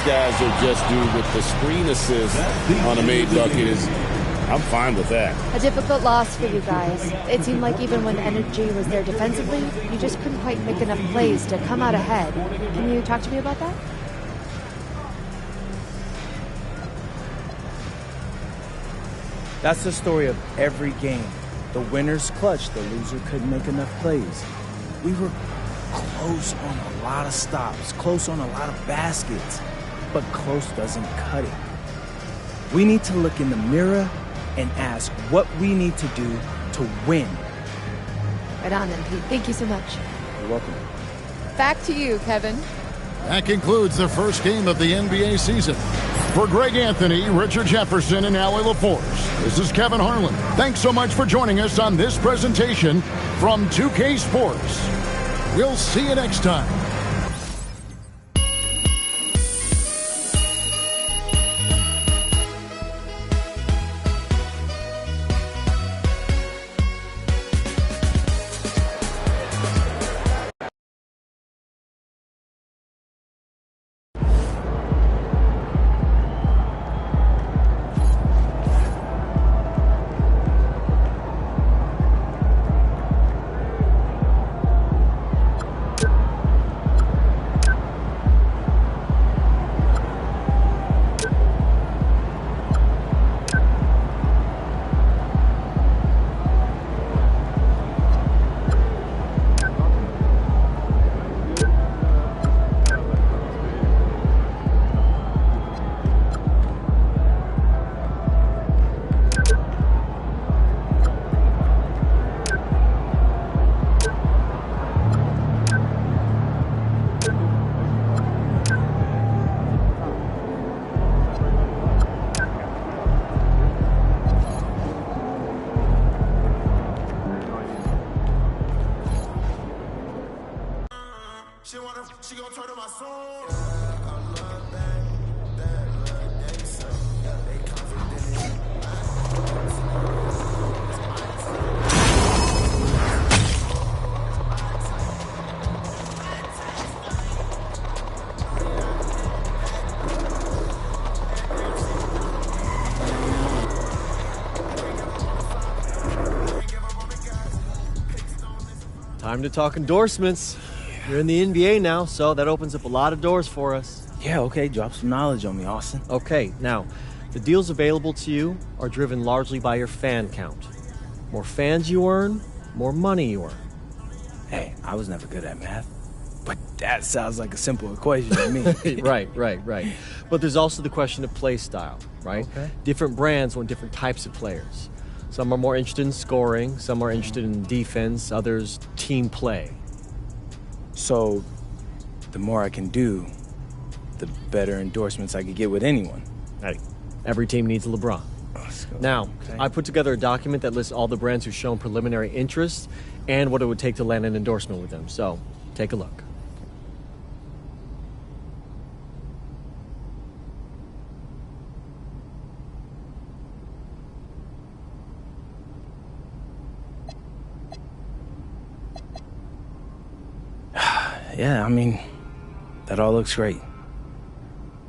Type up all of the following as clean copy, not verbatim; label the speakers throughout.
Speaker 1: guys are just due with the screen assist on a made bucket is, I'm fine with that.
Speaker 2: A difficult loss for you guys. It seemed like even when the energy was there defensively, you just couldn't quite make enough plays to come out ahead. Can you talk to me about that?
Speaker 3: That's the story of every game. The winner's clutch, the loser couldn't make enough plays. We were close on a lot of stops, close on a lot of baskets, but close doesn't cut it. We need to look in the mirror and ask what we need to do to win.
Speaker 2: Right on then, Pete. Thank you so much.
Speaker 3: You're welcome.
Speaker 2: Back to you, Kevin.
Speaker 4: That concludes the first game of the NBA season. For Greg Anthony, Richard Jefferson, and Allie LaForce, this is Kevin Harlan. Thanks so much for joining us on this presentation from 2K Sports. We'll see you next time.
Speaker 5: She gon' turn to my song.
Speaker 6: Time to talk endorsements. You're in the NBA now, so that opens up a lot of doors for us.
Speaker 3: Yeah, okay, drop some knowledge on me, Austin.
Speaker 6: Okay, now, the deals available to you are driven largely by your fan count. More fans you earn, more money you earn.
Speaker 3: Hey, I was never good at math, but that sounds like a simple equation to me.
Speaker 6: Right. But there's also the question of play style, right?
Speaker 3: Okay.
Speaker 6: Different brands want different types of players. Some are more interested in scoring, some are interested in defense, others team play.
Speaker 3: So, the more I can do, the better endorsements I could get with anyone.
Speaker 6: Hey, every team needs a LeBron. Now,
Speaker 3: okay.
Speaker 6: I put together a document that lists all the brands who've shown preliminary interest and what it would take to land an endorsement with them. So, take a look.
Speaker 3: Yeah, I mean, that all looks great.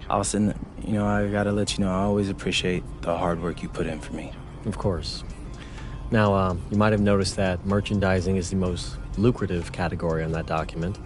Speaker 3: Austin, I gotta let you know, I always appreciate the hard work you put in for me.
Speaker 6: Of course. Now, you might have noticed that merchandising is the most lucrative category on that document.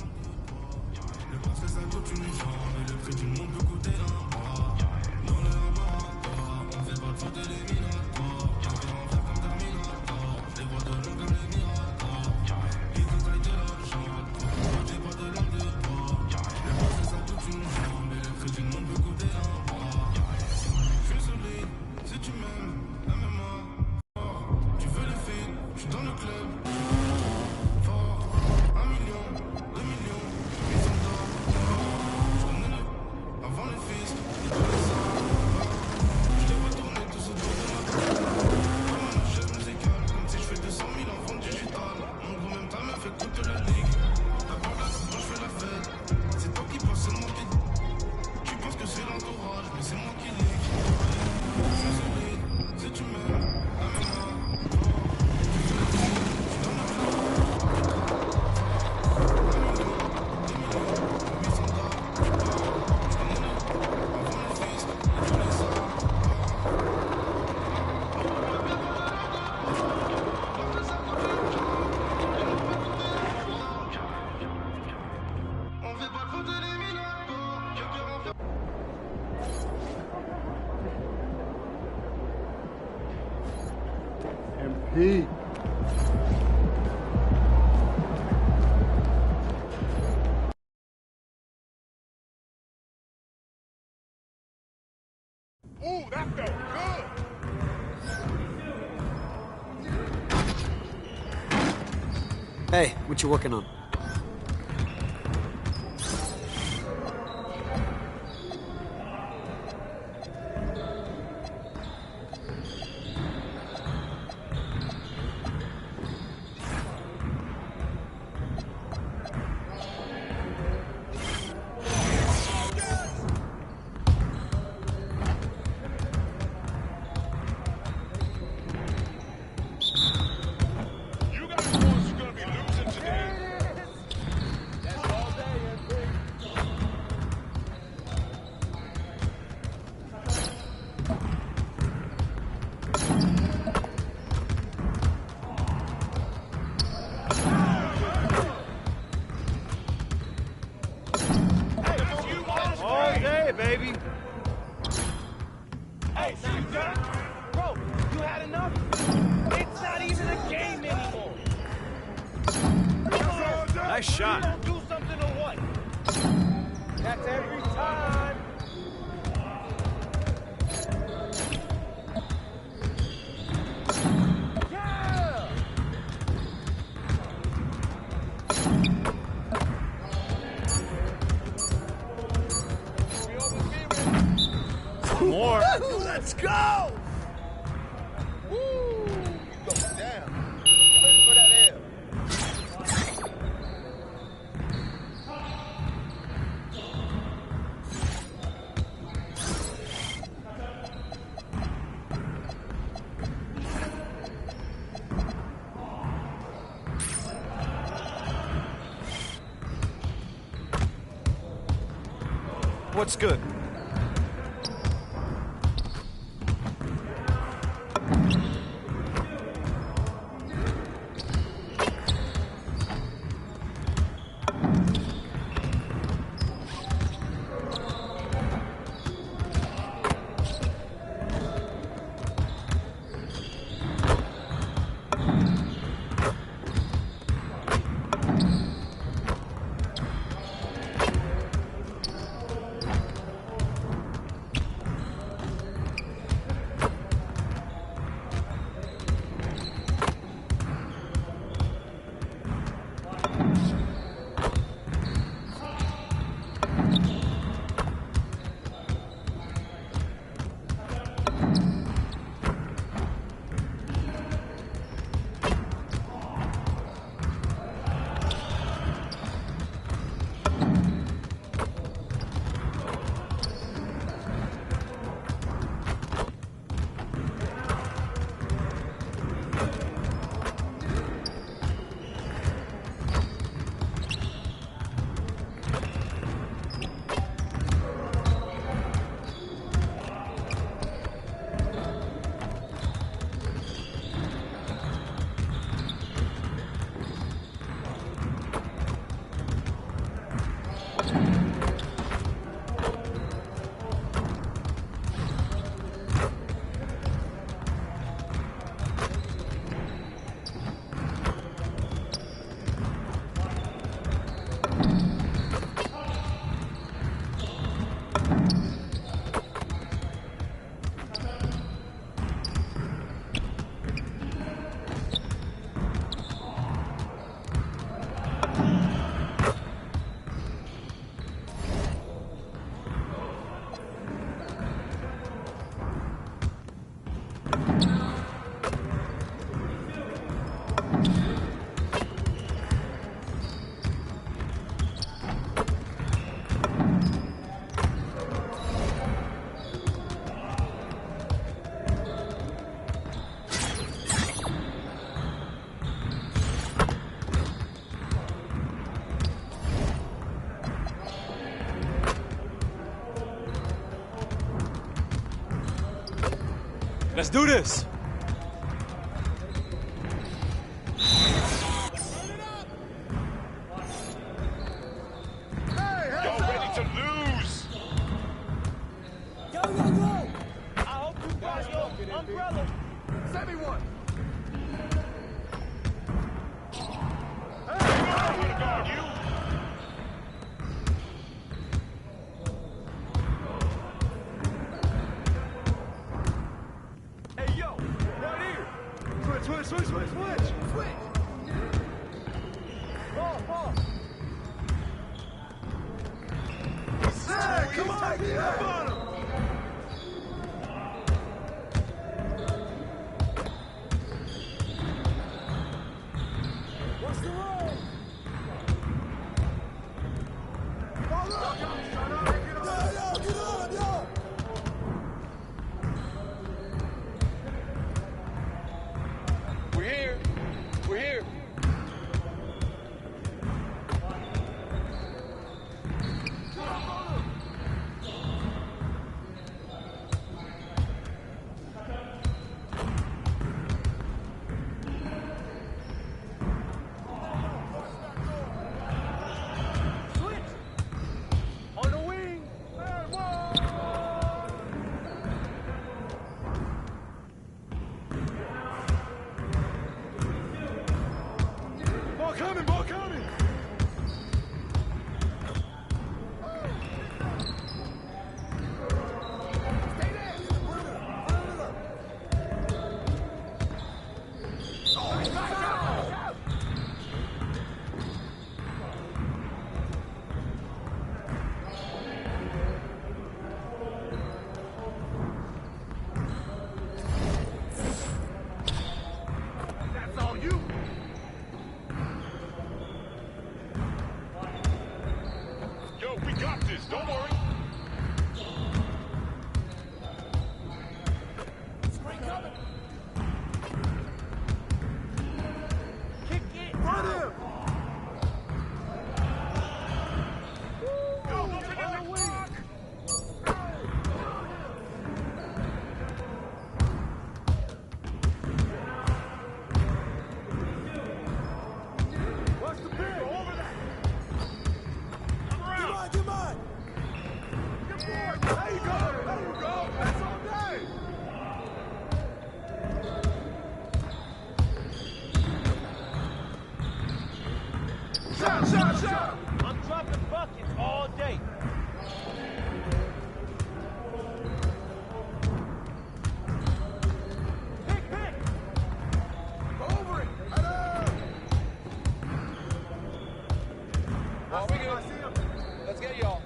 Speaker 7: MP.
Speaker 5: Ooh, that felt good.
Speaker 8: Hey, what you working on?
Speaker 5: You got the ones who's gonna be losing today.
Speaker 3: All day, baby.
Speaker 9: Hey, so you done? Bro, you had enough? It's not even a game anymore.
Speaker 3: Nice shot.
Speaker 9: You don't do something or what? That's every time. Yeah!
Speaker 3: More.
Speaker 5: Let's go! Woo! You go down. You ready for that L?
Speaker 3: What's good? Let's do this.
Speaker 5: Y'all ready to lose?
Speaker 9: I hope you got your umbrella.
Speaker 5: Send me one.
Speaker 9: Switch! Ball! Hey, come on, get up on him! What's the roll? Get on, yo! We're here. Ball coming! Stay there! That's all you! Yo, we got this, don't worry. Screen coming. Kick it. Run him. Go, on the wing. Watch the pitch. Over that. Come on! Good boy! There you go! That's all day! Shot! I'm dropping buckets all day. Pick! Over it! Hello! Oh, we good. Let's get y'all.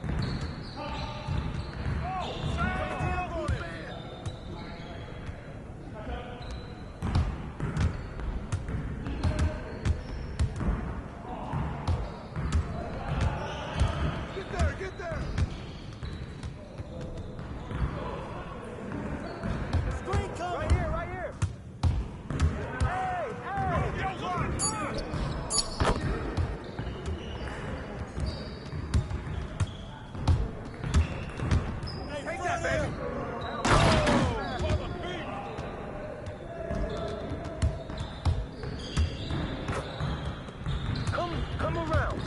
Speaker 9: Get there! Screen coming! Right here! Hey! Take that, baby! Come around!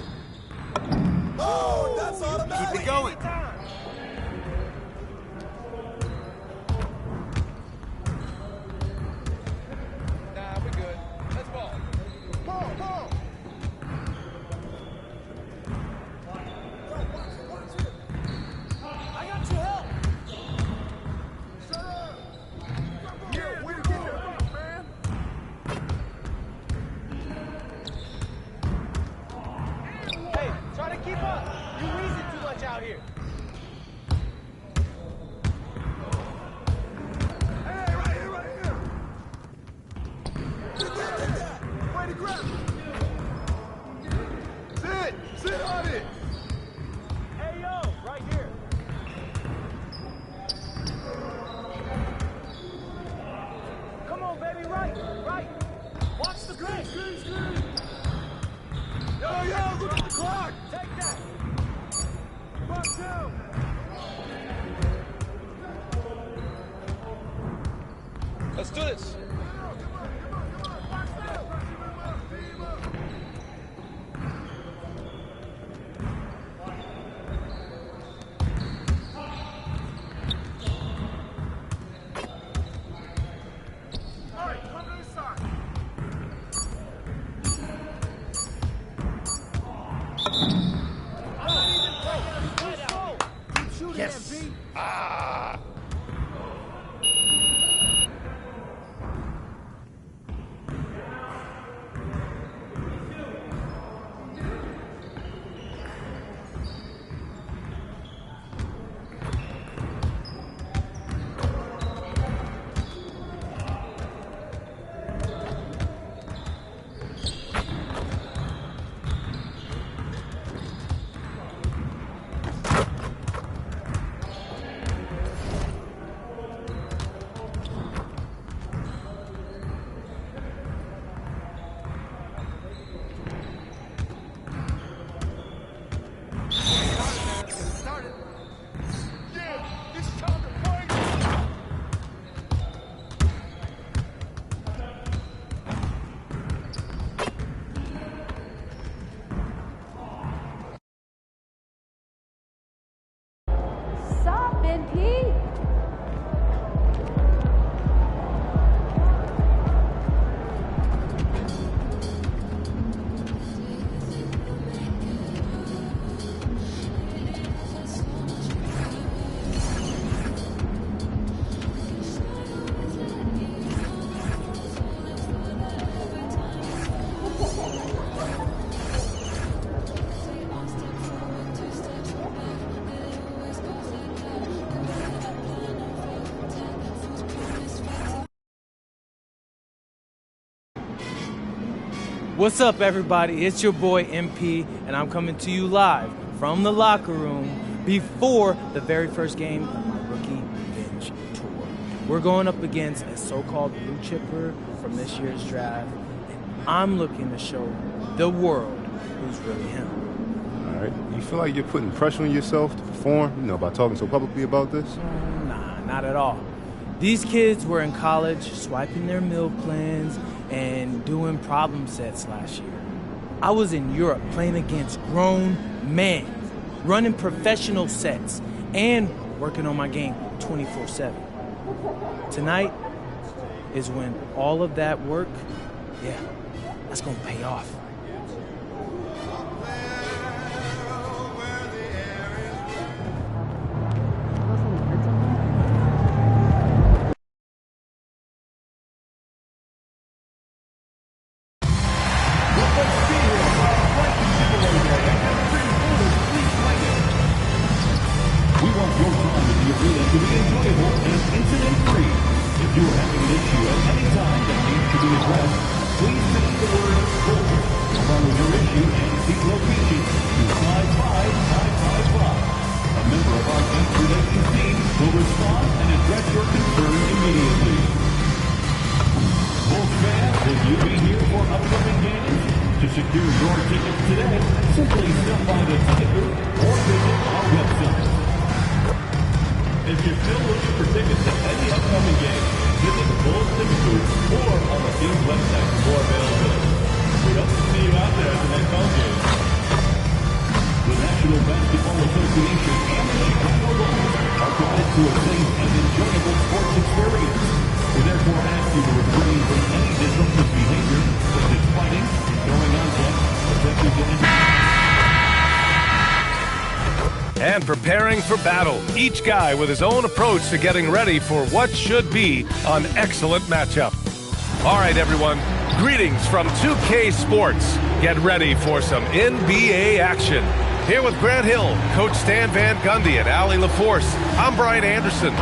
Speaker 9: Oh, that's automatic!
Speaker 8: Keep it going.
Speaker 9: Nah, we're good. Let's ball. Ball! Watch it! I got your help! Shut up! Yeah, way to get there, man! Hey, try to keep up! You wheezing too much out here! Hey, right here! Get that! Way to grab it! Sit on it! Hey, yo, right here! Come on, baby, right! Watch the screen! Yo, look at the clock! Take that! Box down! Let's do this! All right, come to this side. Yes.
Speaker 3: What's up, everybody? It's your boy MP, and I'm coming to you live from the locker room before the very first game of my rookie binge tour. We're going up against a so-called blue chipper from this year's draft, and I'm looking to show the world who's really him.
Speaker 7: All right. You feel like you're putting pressure on yourself to perform, by talking so publicly about this?
Speaker 3: Nah, not at all. These kids were in college swiping their meal plans and doing problem sets last year. I was in Europe playing against grown men, running professional sets, and working on my game 24/7. Tonight is when all of that work, that's gonna pay off.
Speaker 10: And preparing for battle, each guy with his own approach to getting ready for what should be an excellent matchup. All right, everyone, greetings from 2K Sports. Get ready for some NBA action. Here with Grant Hill, Coach Stan Van Gundy, and Allie LaForce, I'm Brian Anderson.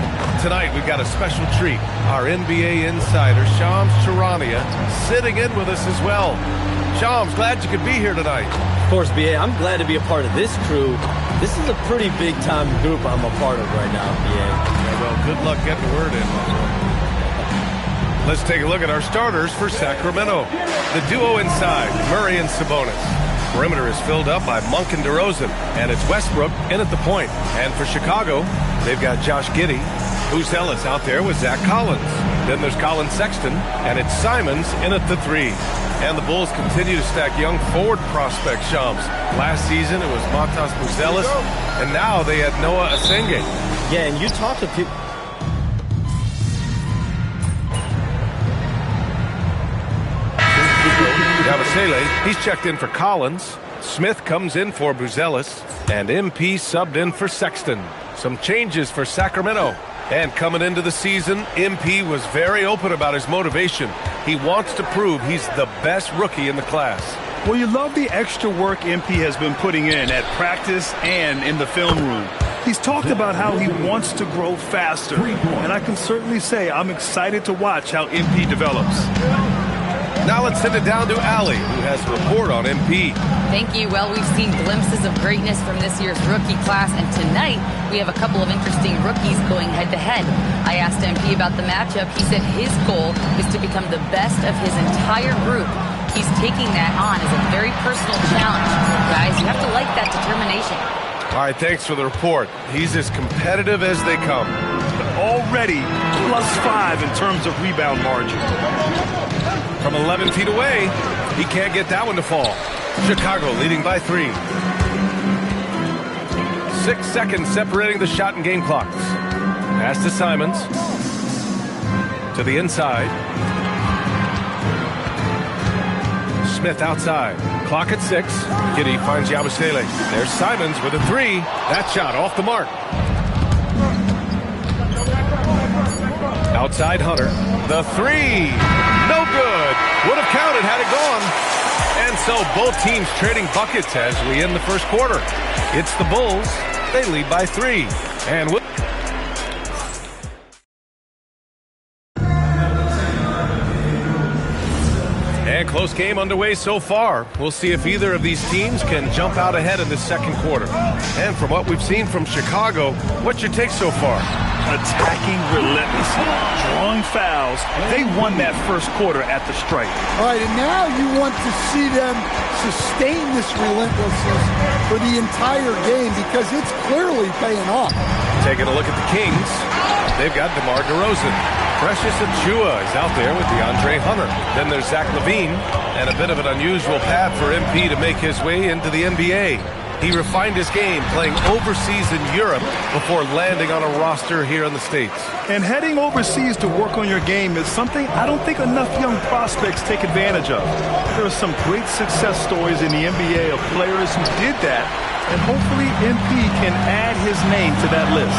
Speaker 10: Tonight, we've got a special treat. Our NBA insider, Shams Charania, sitting in with us as well. Shams, glad you could be here tonight.
Speaker 11: Of course, BA, I'm glad to be a part of this crew. This is a pretty big-time group I'm a part of right now, BA.
Speaker 10: Yeah, well, good luck getting the word in. Let's take a look at our starters for Sacramento. The duo inside, Murray and Sabonis. Perimeter is filled up by Monk and DeRozan, and it's Westbrook in at the point. And for Chicago, they've got Josh Giddey, who's Ellis out there with Zach Collins. Then there's Colin Sexton, and it's Simons in at the 3. And the Bulls continue to stack young forward prospect Shams. Last season, it was Matas Buzelis, and now they had Noah Asenge.
Speaker 11: Yeah, and you talk to people.
Speaker 10: Yabusele, he's checked in for Collins. Smith comes in for Buzelis, and MP subbed in for Sexton. Some changes for Sacramento. And coming into the season, MP was very open about his motivation. He wants to prove he's the best rookie in the class.
Speaker 12: Well, you love the extra work MP has been putting in at practice and in the film room. He's talked about how he wants to grow faster, and I can certainly say I'm excited to watch how MP develops.
Speaker 10: Now let's send it down to Allie, who has a report on MP.
Speaker 13: Thank you. Well, we've seen glimpses of greatness from this year's rookie class, and tonight we have a couple of interesting rookies going head-to-head. I asked MP about the matchup. He said his goal is to become the best of his entire group. He's taking that on as a very personal challenge. Guys, you have to like that determination.
Speaker 10: All right, thanks for the report. He's as competitive as they come.
Speaker 12: Already +5 in terms of rebound margin.
Speaker 10: From 11 feet away, he can't get that one to fall. Chicago leading by 3. 6 seconds separating the shot and game clocks. Pass to Simons. To the inside. Smith outside. Clock at 6. Giddey finds Yabusele. There's Simons with a 3. That shot off the mark. Outside Hunter. The 3. No good. Would have counted had it gone. And so both teams trading buckets as we end the first quarter. It's the Bulls. They lead by 3. And And close game underway so far. We'll see if either of these teams can jump out ahead in the second quarter. And from what we've seen from Chicago, what's your take so far?
Speaker 12: Attacking relentlessly, drawing fouls. They won that first quarter at the stripe.
Speaker 9: All right, and now you want to see them sustain this relentlessness for the entire game because it's clearly paying off.
Speaker 10: Taking a look at the Kings, they've got DeMar DeRozan. Precious Achiuwa is out there with DeAndre Hunter. Then there's Zach LaVine, and a bit of an unusual path for MP to make his way into the NBA. He refined his game playing overseas in Europe before landing on a roster here in the States.
Speaker 12: And heading overseas to work on your game is something I don't think enough young prospects take advantage of. There are some great success stories in the NBA of players who did that, and hopefully MP can add his name to that list.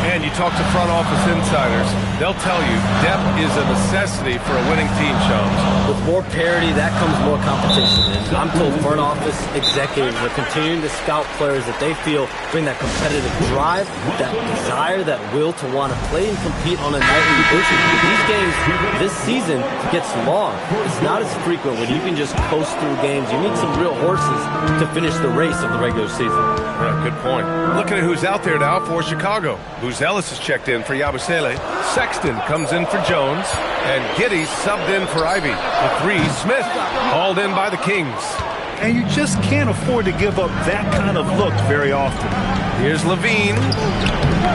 Speaker 10: And you talk to front office insiders, they'll tell you depth is a necessity for a winning team, Shams.
Speaker 11: With more parity, that comes more competition. And I'm told front office executives are continuing to scout players that they feel bring that competitive drive, that desire, that will to want to play and compete on a nightly basis. These games this season gets long. It's not as frequent when you can just coast through games. You need some real horses to finish the race of the regular season.
Speaker 10: Yeah, good point. Looking at who's out there now for Chicago. Ellis has checked in for Yabusele. Sexton comes in for Jones. And Giddey subbed in for Ivy. The three, Smith, hauled in by the Kings.
Speaker 12: And you just can't afford to give up that kind of look very often.
Speaker 10: Here's LaVine.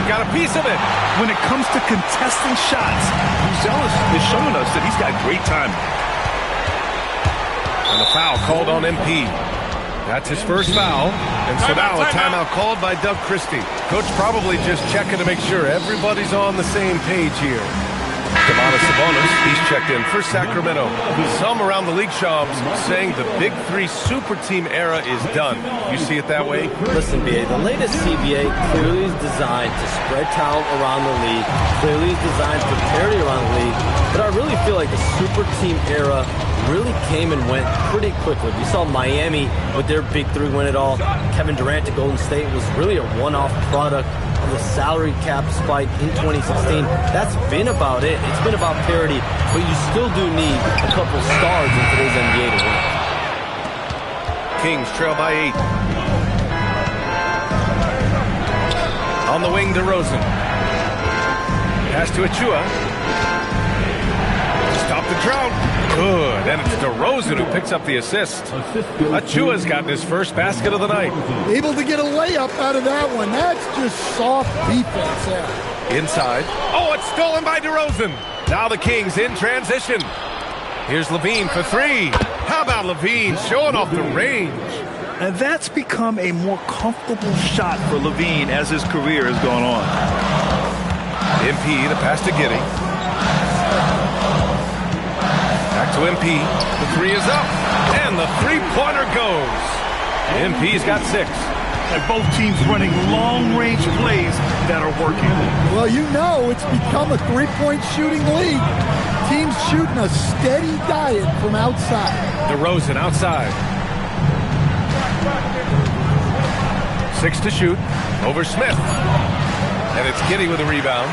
Speaker 10: Got a piece of it.
Speaker 12: When it comes to contesting shots, Ellis is showing us that he's got great timing.
Speaker 10: And the foul called on MP. That's his first foul. And so now a timeout called by Doug Christie. Coach probably just checking to make sure everybody's on the same page here. Sabonis, he's checked in for Sacramento. Some around the league, Shams, saying the Big Three super team era is done. You see it that way?
Speaker 11: Listen, BA, the latest CBA clearly is designed to spread talent around the league, clearly is designed for parity around the league, but I really feel like the super team era really came and went pretty quickly. We saw Miami with their Big Three win it all. Kevin Durant to Golden State was really a one-off product of the salary cap spike in 2016. That's been about it. It's been about parity, but you still do need a couple stars in today's NBA to win.
Speaker 10: Kings trail by 8. On the wing, DeRozan. Pass to Achiuwa. Stop the drought. Good. And it's DeRozan who picks up the assist. Achiuwa's gotten his first basket of the night.
Speaker 9: Able to get a layup out of that one. That's just soft defense there.
Speaker 10: Inside. Oh, it's stolen by DeRozan. Now the Kings in transition. Here's LaVine for three. How about LaVine showing off the range?
Speaker 12: And that's become a more comfortable shot for LaVine as his career has gone on.
Speaker 10: MP, the pass to Giddey. Back to MP. The three is up. And the three-pointer goes. MP's got 6.
Speaker 12: And both teams running long-range plays that are working.
Speaker 9: Well, you know it's become a three-point shooting league. Teams shooting a steady diet from outside.
Speaker 10: DeRozan outside. 6 to shoot. Over Smith. And it's Giddey with a rebound.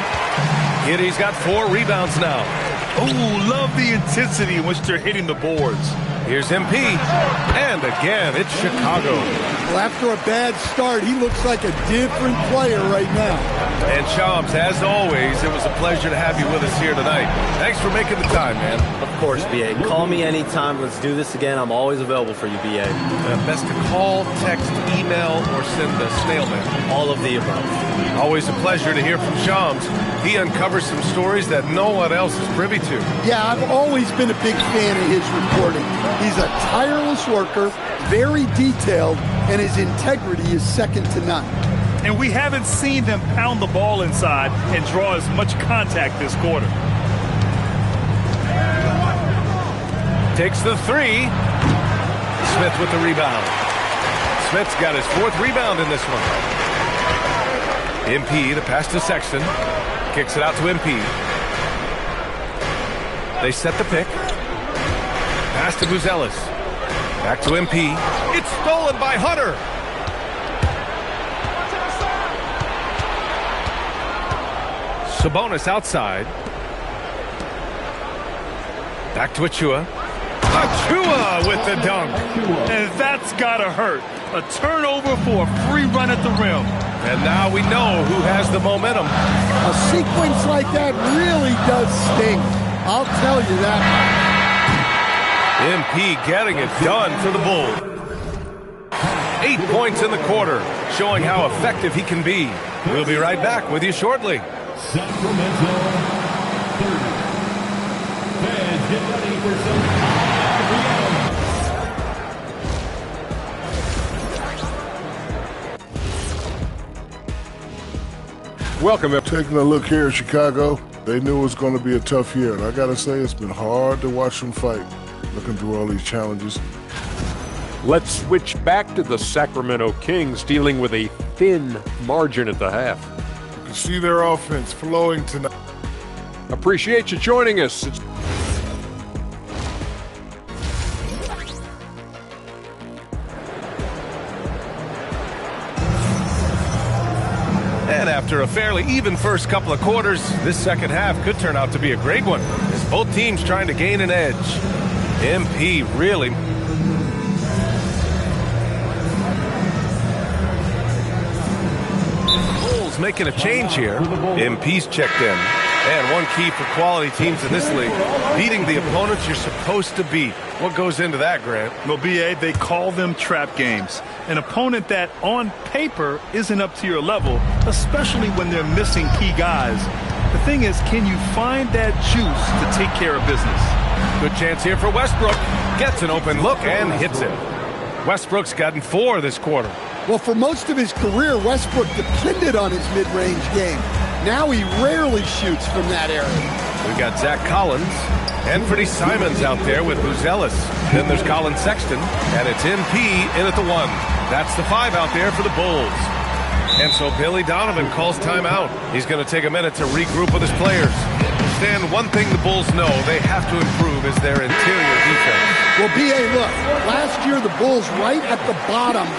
Speaker 10: Giddey's got 4 rebounds now.
Speaker 12: Oh, love the intensity in which they're hitting the boards.
Speaker 10: Here's MP. And again, it's Chicago.
Speaker 9: Well, after a bad start, he looks like a different player right now.
Speaker 10: And Shams, as always, it was a pleasure to have you with us here tonight. Thanks for making the time, man.
Speaker 11: Of course, BA. Call me anytime. Let's do this again. I'm always available for you, BA.
Speaker 10: Best to call, text, email, or send a snail mail.
Speaker 11: All of the above.
Speaker 10: Always a pleasure to hear from Shams. He uncovers some stories that no one else is privy to.
Speaker 9: Yeah, I've always been a big fan of his reporting. He's a tireless worker, very detailed, and his integrity is second to none.
Speaker 12: And we haven't seen them pound the ball inside and draw as much contact this quarter.
Speaker 10: Takes the 3. Smith with the rebound. Smith's got his 4th rebound in this one. MP, the pass to Sexton. Kicks it out to MP. They set the pick. Pass to Ellis. Back to MP. It's stolen by Hunter. Sabonis outside. Back to Achiuwa. Achua with the dunk.
Speaker 12: And that's gotta hurt. A turnover for a free run at the rim.
Speaker 10: And now we know who has the momentum.
Speaker 14: A sequence like that really does sting. I'll tell you that.
Speaker 10: MP getting it done for the Bulls. 8 points in the quarter, showing how effective he can be. We'll be right back with you shortly.
Speaker 15: Sacramento 30. Fans, get ready for some
Speaker 16: Welcome. Taking a look here at Chicago, they knew it was going to be a tough year, and I got to say it's been hard to watch them fight, looking through all these challenges.
Speaker 17: Let's switch back to the Sacramento Kings, dealing with a thin margin at the half.
Speaker 16: You can see their offense flowing tonight.
Speaker 17: Appreciate you joining us.
Speaker 10: And after a fairly even first couple of quarters, this second half could turn out to be a great one, as both teams trying to gain an edge. MP really... Bulls making a change here. MP's checked in. And one key for quality teams in this league, beating the opponents you're supposed to beat. What goes into that, Grant?
Speaker 12: Well, B.A., they call them trap games. An opponent that, on paper, isn't up to your level, especially when they're missing key guys. The thing is, can you find that juice to take care of business?
Speaker 10: Good chance here for Westbrook. Gets an open look and hits it. Westbrook's gotten 4 this quarter.
Speaker 14: Well, for most of his career, Westbrook depended on his mid-range game. Now he rarely shoots from that area.
Speaker 10: We've got Zach Collins and Freddie Simons out there with Buzelis. Then there's Colin Sexton, and it's MP in at the 1. That's the 5 out there for the Bulls. And so Billy Donovan calls timeout. He's going to take a minute to regroup with his players. Stan, one thing the Bulls know they have to improve is their interior defense.
Speaker 14: Well, B.A., look, last year the Bulls right at the bottom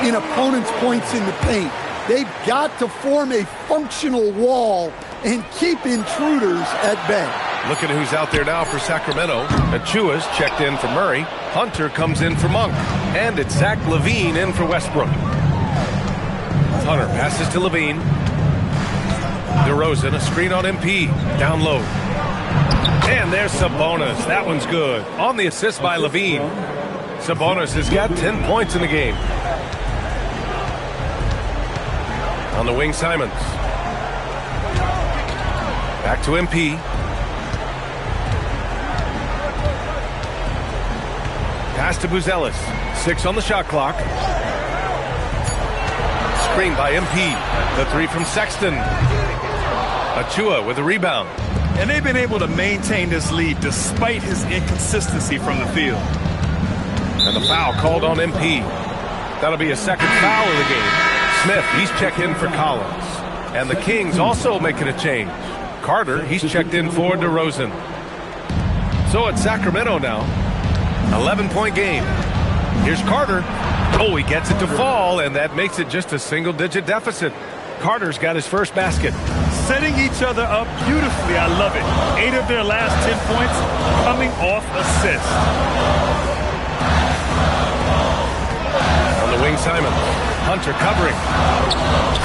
Speaker 14: in opponents' points in the paint. They've got to form a functional wall and keep intruders at bay.
Speaker 10: Look at who's out there now for Sacramento. Achua's checked in for Murray. Hunter comes in for Monk. And it's Zach LaVine in for Westbrook. Hunter passes to LaVine. DeRozan, a screen on MP. Down low. And there's Sabonis. That one's good. On the assist by LaVine. Sabonis has got 10 points in the game. On the wing, Simons. Back to MP. Pass to Buzelis. 6 on the shot clock. Screen by MP. The 3 from Sexton. Achua with a rebound.
Speaker 12: And they've been able to maintain this lead despite his inconsistency from the field.
Speaker 10: And the foul called on MP. That'll be a second foul of the game. Smith, he's checked in for Collins. And the Kings also making a change. Carter, he's checked in for DeRozan. So it's Sacramento now. 11-point game. Here's Carter. Oh, he gets it to fall, and that makes it just a single-digit deficit. Carter's got his first basket.
Speaker 12: Setting each other up beautifully. I love it. 8 of their last 10 points coming off assists.
Speaker 10: On the wing, Simon. Hunter covering.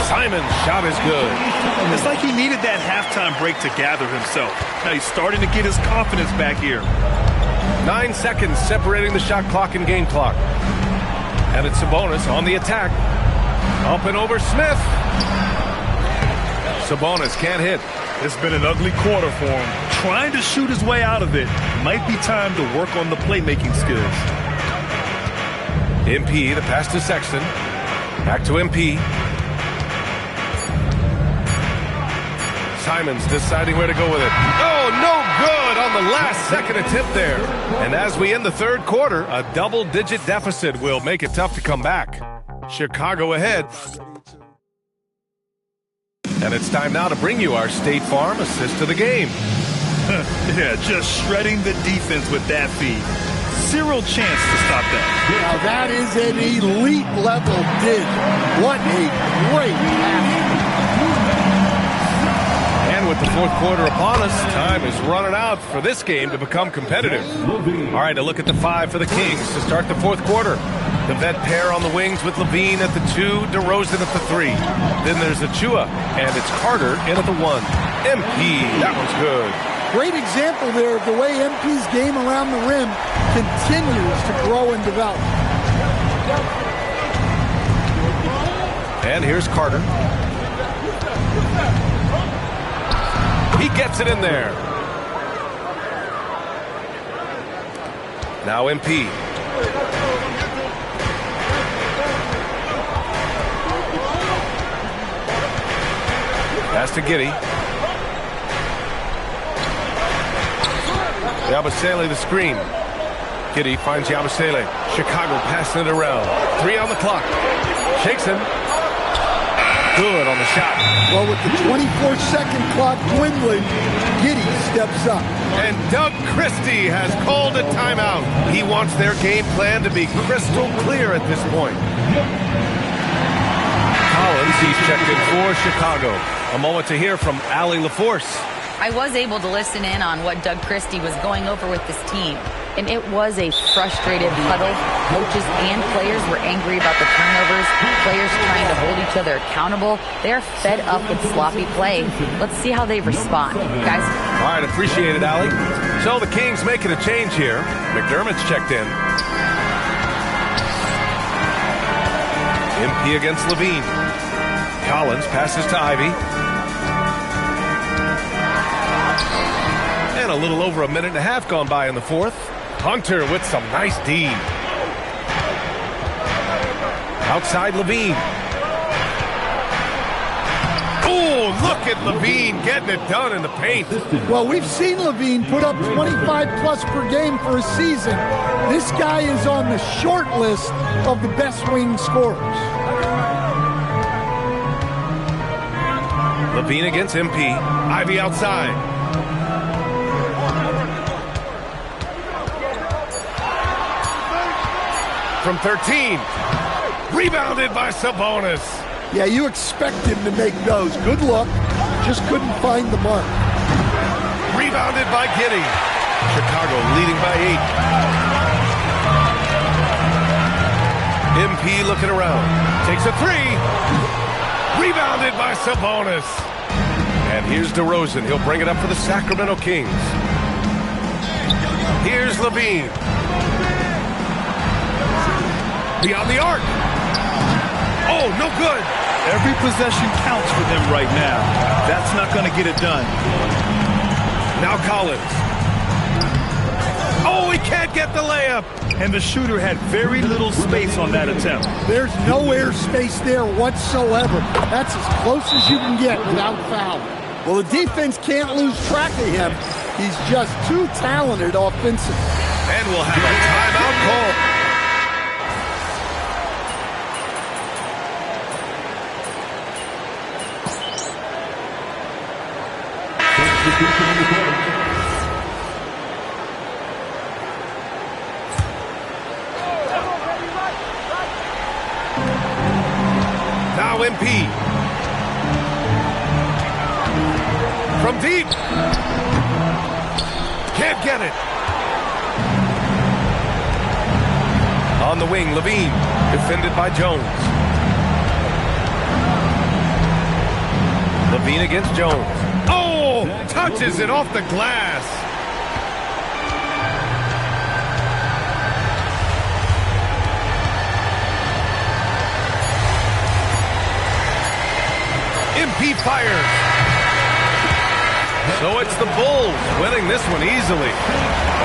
Speaker 10: Simon's shot is good.
Speaker 12: It's like he needed that halftime break to gather himself. Now he's starting to get his confidence back here.
Speaker 10: 9 seconds separating the shot clock and game clock. And it's Sabonis on the attack. Up and over Smith. Sabonis can't hit.
Speaker 12: It's been an ugly quarter for him. Trying to shoot his way out of it. Might be time to work on the playmaking skills.
Speaker 10: MP, the pass to Sexton. Back to MP. Simons deciding where to go with it. Oh, no good on the last second attempt there. And as we end the third quarter, a double-digit deficit will make it tough to come back. Chicago ahead. And it's time now to bring you our State Farm assist of the game.
Speaker 12: Yeah, just shredding the defense with that feed. Zero chance to stop that.
Speaker 14: Now that is an elite level dig. What a great pass.
Speaker 10: And with the fourth quarter upon us, time is running out for this game to become competitive. All right, a look at the 5 for the Kings to start the fourth quarter. The vet pair on the wings with Levine at the 2, DeRozan at the 3. Then there's Achua, and it's Carter in at the 1. MP, that one's good.
Speaker 14: Great example there of the way MP's game around the rim continues to grow and develop.
Speaker 10: And here's Carter. He gets it in there. Now MP. Pass to Giddey. Yabusele the screen. Giddey finds Yabusele. Chicago passing it around. 3 on the clock. Shakes him. Good on the shot.
Speaker 14: Well, with the 24-second clock dwindling, Giddey steps up.
Speaker 10: And Doug Christie has called a timeout. He wants their game plan to be crystal clear at this point. Collins, he's checked in for Chicago. A moment to hear from Allie LaForce.
Speaker 13: I was able to listen in on what Doug Christie was going over with this team, and it was a frustrated huddle. Coaches and players were angry about the turnovers, players trying to hold each other accountable. They're fed up with sloppy play. Let's see how they respond, guys.
Speaker 10: All right, appreciate it, Allie. So the Kings making a change here. McDermott's checked in. MP against Levine. Collins passes to Ivy. And a little over a minute and a half gone by in the fourth. Hunter with some nice D. Outside Levine. Oh, look at Levine getting it done in the paint.
Speaker 14: Well, we've seen Levine put up 25-plus per game for a season. This guy is on the short list of the best wing scorers.
Speaker 10: Levine against MP. Ivy outside. From 13. Rebounded by Sabonis.
Speaker 14: Yeah, you expect him to make those. Good luck. Just couldn't find the mark.
Speaker 10: Rebounded by Giddey. Chicago leading by 8. MP looking around. Takes a 3. Rebounded by Sabonis. And here's DeRozan. He'll bring it up for the Sacramento Kings. Here's Levine. Beyond the arc. Oh, no good.
Speaker 12: Every possession counts for them right now. That's not going to get it done.
Speaker 10: Now Collins. Oh, he can't get the layup.
Speaker 12: And the shooter had very little space on that attempt.
Speaker 14: There's no air space there whatsoever. That's as close as you can get without foul. Well, the defense can't lose track of him. He's just too talented offensively.
Speaker 10: And we'll have a timeout call. Now MP. From deep. Can't get it. On the wing, Levine. Defended by Jones. Levine against Jones. Oh! Touches it off the glass. MP fires. So it's the Bulls winning this one easily.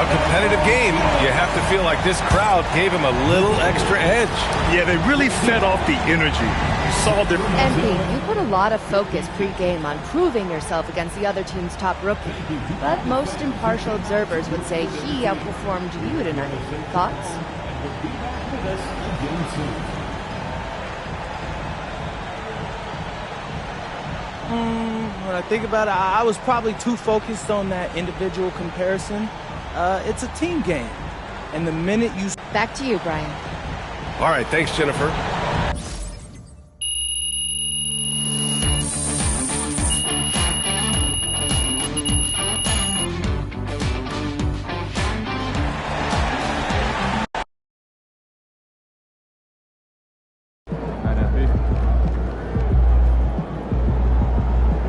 Speaker 10: A competitive game. You have to feel like this crowd gave him a little extra edge.
Speaker 12: Yeah, they really fed off the energy. You saw their...
Speaker 2: MP, you put a lot of focus pre-game on proving yourself against the other team's top rookie. But most impartial observers would say he outperformed you tonight. Thoughts?
Speaker 3: When I think about it, I was probably too focused on that individual comparison. It's a team game. And the minute you...
Speaker 2: Back to you, Brian.
Speaker 10: All right, thanks, Jennifer.